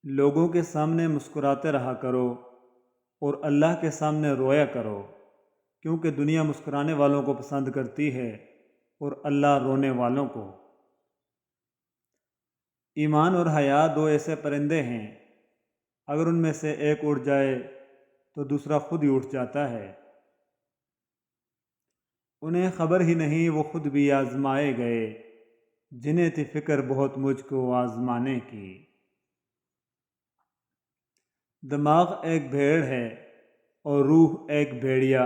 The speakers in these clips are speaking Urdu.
لوگوں کے سامنے مسکراتے رہا کرو اور اللہ کے سامنے رویا کرو، کیونکہ دنیا مسکرانے والوں کو پسند کرتی ہے اور اللہ رونے والوں کو۔ ایمان اور حیا دو ایسے پرندے ہیں، اگر ان میں سے ایک اڑ جائے تو دوسرا خود ہی اٹھ جاتا ہے۔ انہیں خبر ہی نہیں وہ خود بھی آزمائے گئے، جنہیں تھی فکر بہت مجھ کو آزمانے کی۔ دماغ ایک بھیڑ ہے اور روح ایک بھیڑیا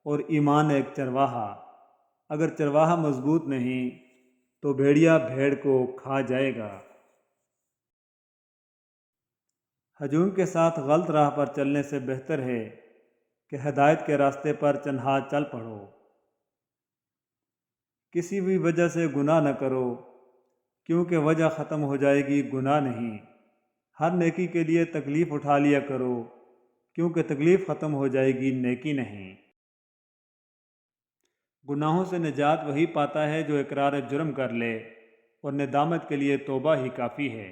اور ایمان ایک چرواہا۔ اگر چرواہا مضبوط نہیں تو بھیڑیا بھیڑ کو کھا جائے گا۔ ہجوم کے ساتھ غلط راہ پر چلنے سے بہتر ہے کہ ہدایت کے راستے پر چند ہاتھ چل پڑو۔ کسی بھی وجہ سے گناہ نہ کرو، کیونکہ وجہ ختم ہو جائے گی، گناہ نہیں۔ ہر نیکی کے لیے تکلیف اٹھا لیا کرو، کیونکہ تکلیف ختم ہو جائے گی، نیکی نہیں۔ گناہوں سے نجات وہی پاتا ہے جو اقرار جرم کر لے، اور ندامت کے لیے توبہ ہی کافی ہے۔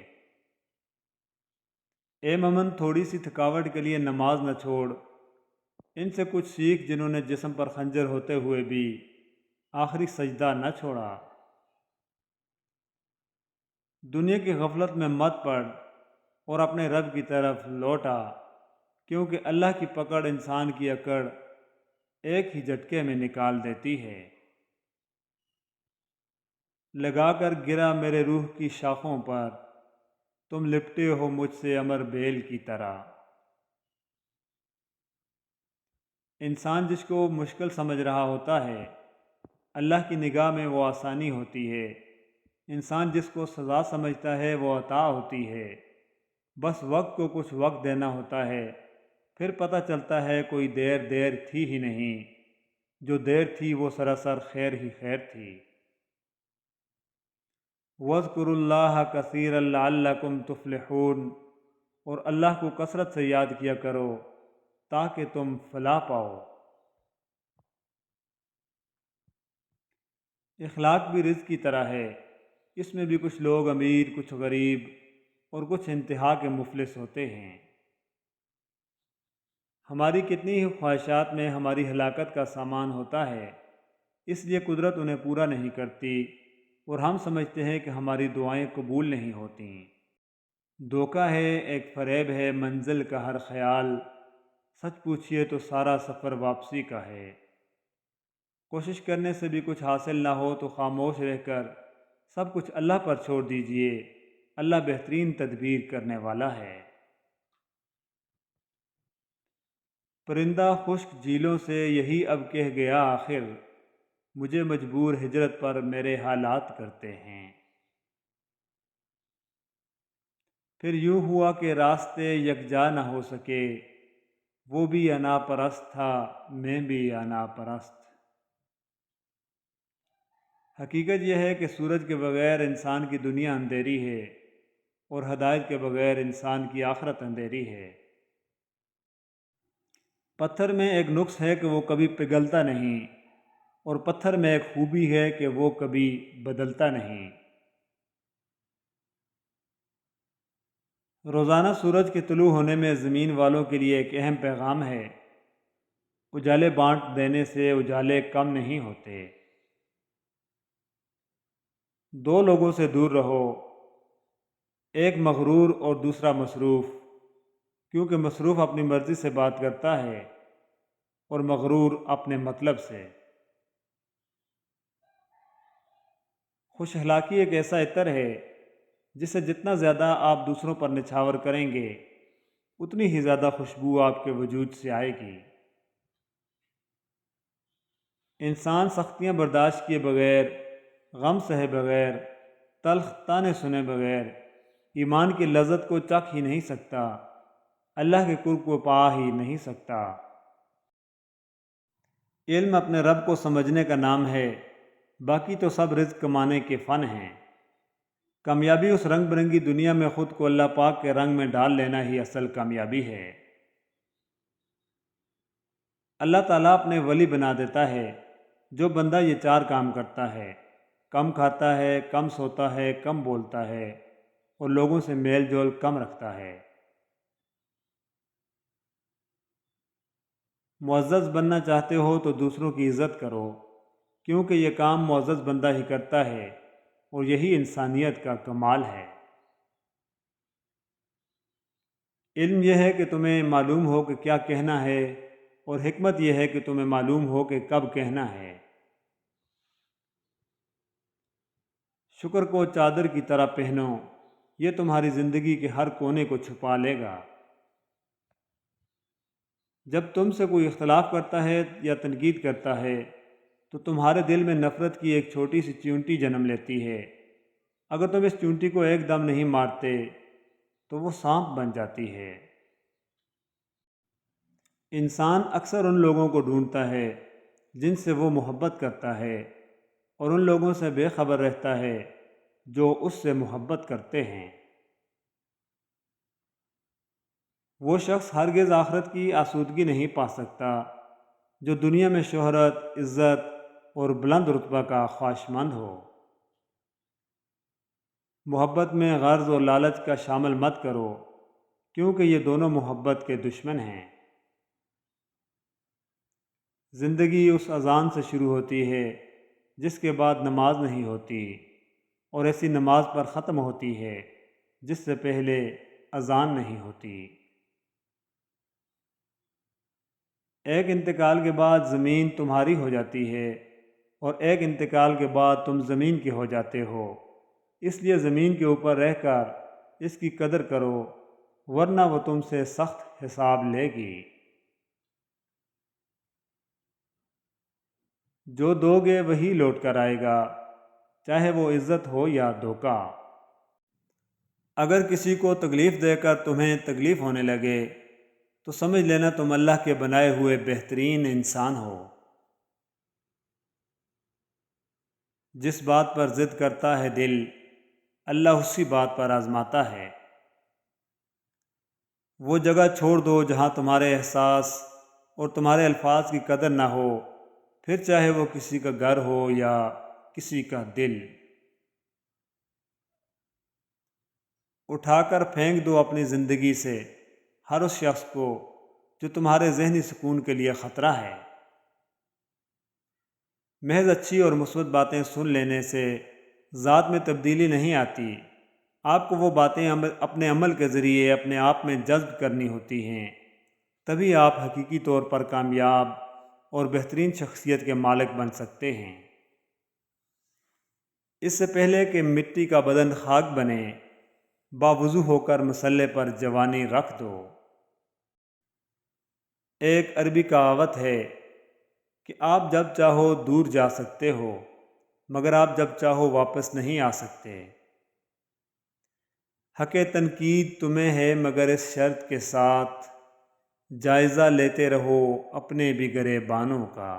اے مومن، تھوڑی سی تھکاوٹ کے لیے نماز نہ چھوڑ۔ ان سے کچھ سیکھ جنہوں نے جسم پر خنجر ہوتے ہوئے بھی آخری سجدہ نہ چھوڑا۔ دنیا کی غفلت میں مت پڑ اور اپنے رب کی طرف لوٹا، کیونکہ اللہ کی پکڑ انسان کی اکڑ ایک ہی جھٹکے میں نکال دیتی ہے۔ لگا کر گرا میرے روح کی شاخوں پر، تم لپٹے ہو مجھ سے امر بیل کی طرح۔ انسان جس کو مشکل سمجھ رہا ہوتا ہے، اللہ کی نگاہ میں وہ آسانی ہوتی ہے۔ انسان جس کو سزا سمجھتا ہے وہ عطا ہوتی ہے۔ بس وقت کو کچھ وقت دینا ہوتا ہے، پھر پتہ چلتا ہے کوئی دیر تھی ہی نہیں، جو دیر تھی وہ سراسر خیر ہی خیر تھی۔ وَاذْكُرُوا اللَّهَ كَثِيرًا لَعَلَّكُمْ تُفْلِحُونَ، اور اللہ کو کثرت سے یاد کیا کرو تاکہ تم فلاح پاؤ۔ اخلاق بھی رزق کی طرح ہے، اس میں بھی کچھ لوگ امیر، کچھ غریب اور کچھ انتہا کے مفلس ہوتے ہیں۔ ہماری کتنی ہی خواہشات میں ہماری ہلاکت کا سامان ہوتا ہے، اس لیے قدرت انہیں پورا نہیں کرتی اور ہم سمجھتے ہیں کہ ہماری دعائیں قبول نہیں ہوتیں۔ دھوکہ ہے، ایک فریب ہے منزل کا ہر خیال، سچ پوچھئے تو سارا سفر واپسی کا ہے۔ کوشش کرنے سے بھی کچھ حاصل نہ ہو تو خاموش رہ کر سب کچھ اللہ پر چھوڑ دیجئے، اللہ بہترین تدبیر کرنے والا ہے۔ پرندہ خشک جھیلوں سے یہی اب کہہ گیا آخر، مجھے مجبور ہجرت پر میرے حالات کرتے ہیں۔ پھر یوں ہوا کہ راستے یکجا نہ ہو سکے، وہ بھی انا پرست تھا، میں بھی انا پرست۔ حقیقت یہ ہے کہ سورج کے بغیر انسان کی دنیا اندھیری ہے، اور ہدایت کے بغیر انسان کی آخرت اندھیری ہے۔ پتھر میں ایک نقص ہے کہ وہ کبھی پگھلتا نہیں، اور پتھر میں ایک خوبی ہے کہ وہ کبھی بدلتا نہیں۔ روزانہ سورج کے طلوع ہونے میں زمین والوں کے لیے ایک اہم پیغام ہے۔ اجالے بانٹ دینے سے اجالے کم نہیں ہوتے۔ دو لوگوں سے دور رہو، ایک مغرور اور دوسرا مصروف، کیونکہ مصروف اپنی مرضی سے بات کرتا ہے اور مغرور اپنے مطلب سے۔ خوش اخلاقی ایک ایسا عطر ہے جسے جتنا زیادہ آپ دوسروں پر نچھاور کریں گے، اتنی ہی زیادہ خوشبو آپ کے وجود سے آئے گی۔ انسان سختیاں برداشت کیے بغیر، غم سہے بغیر، تلخ طعنے سنے بغیر ایمان کی لذت کو چکھ ہی نہیں سکتا، اللہ کے قرب کو پا ہی نہیں سکتا۔ علم اپنے رب کو سمجھنے کا نام ہے، باقی تو سب رزق کمانے کے فن ہیں۔ کامیابی اس رنگ برنگی دنیا میں خود کو اللہ پاک کے رنگ میں ڈال لینا ہی اصل کامیابی ہے۔ اللہ تعالیٰ اپنے ولی بنا دیتا ہے جو بندہ یہ چار کام کرتا ہے: کم کھاتا ہے، کم سوتا ہے، کم بولتا ہے، اور لوگوں سے میل جول کم رکھتا ہے۔ معزز بننا چاہتے ہو تو دوسروں کی عزت کرو، کیونکہ یہ کام معزز بندہ ہی کرتا ہے اور یہی انسانیت کا کمال ہے۔ علم یہ ہے کہ تمہیں معلوم ہو کہ کیا کہنا ہے، اور حکمت یہ ہے کہ تمہیں معلوم ہو کہ کب کہنا ہے۔ شکر کو چادر کی طرح پہنو، یہ تمہاری زندگی کے ہر کونے کو چھپا لے گا۔ جب تم سے کوئی اختلاف کرتا ہے یا تنقید کرتا ہے تو تمہارے دل میں نفرت کی ایک چھوٹی سی چیونٹی جنم لیتی ہے۔ اگر تم اس چیونٹی کو ایک دم نہیں مارتے تو وہ سانپ بن جاتی ہے۔ انسان اکثر ان لوگوں کو ڈھونڈتا ہے جن سے وہ محبت کرتا ہے، اور ان لوگوں سے بے خبر رہتا ہے جو اس سے محبت کرتے ہیں۔ وہ شخص ہرگز آخرت کی آسودگی نہیں پا سکتا جو دنیا میں شہرت، عزت اور بلند رتبہ کا خواہشمند ہو۔ محبت میں غرض اور لالچ کا شامل مت کرو، کیونکہ یہ دونوں محبت کے دشمن ہیں۔ زندگی اس اذان سے شروع ہوتی ہے جس کے بعد نماز نہیں ہوتی، اور ایسی نماز پر ختم ہوتی ہے جس سے پہلے اذان نہیں ہوتی۔ ایک انتقال کے بعد زمین تمہاری ہو جاتی ہے، اور ایک انتقال کے بعد تم زمین کے ہو جاتے ہو۔ اس لیے زمین کے اوپر رہ کر اس کی قدر کرو، ورنہ وہ تم سے سخت حساب لے گی۔ جو دو گے وہی لوٹ کر آئے گا، چاہے وہ عزت ہو یا دھوکہ۔ اگر کسی کو تکلیف دے کر تمہیں تکلیف ہونے لگے تو سمجھ لینا تم اللہ کے بنائے ہوئے بہترین انسان ہو۔ جس بات پر ضد کرتا ہے دل، اللہ اسی بات پر آزماتا ہے۔ وہ جگہ چھوڑ دو جہاں تمہارے احساس اور تمہارے الفاظ کی قدر نہ ہو، پھر چاہے وہ کسی کا گھر ہو یا کسی کا دل۔ اٹھا کر پھینک دو اپنی زندگی سے ہر اس شخص کو جو تمہارے ذہنی سکون کے لیے خطرہ ہے۔ محض اچھی اور مثبت باتیں سن لینے سے ذات میں تبدیلی نہیں آتی۔ آپ کو وہ باتیں اپنے عمل کے ذریعے اپنے آپ میں جذب کرنی ہوتی ہیں، تبھی آپ حقیقی طور پر کامیاب اور بہترین شخصیت کے مالک بن سکتے ہیں۔ اس سے پہلے کہ مٹی کا بدن خاک بنے، باوضو ہو کر مسلح پر جوانی رکھ دو۔ ایک عربی کہاوت ہے کہ آپ جب چاہو دور جا سکتے ہو، مگر آپ جب چاہو واپس نہیں آ سکتے۔ حق تنقید تمہیں ہے مگر اس شرط کے ساتھ، جائزہ لیتے رہو اپنے بھی گریبانوں کا۔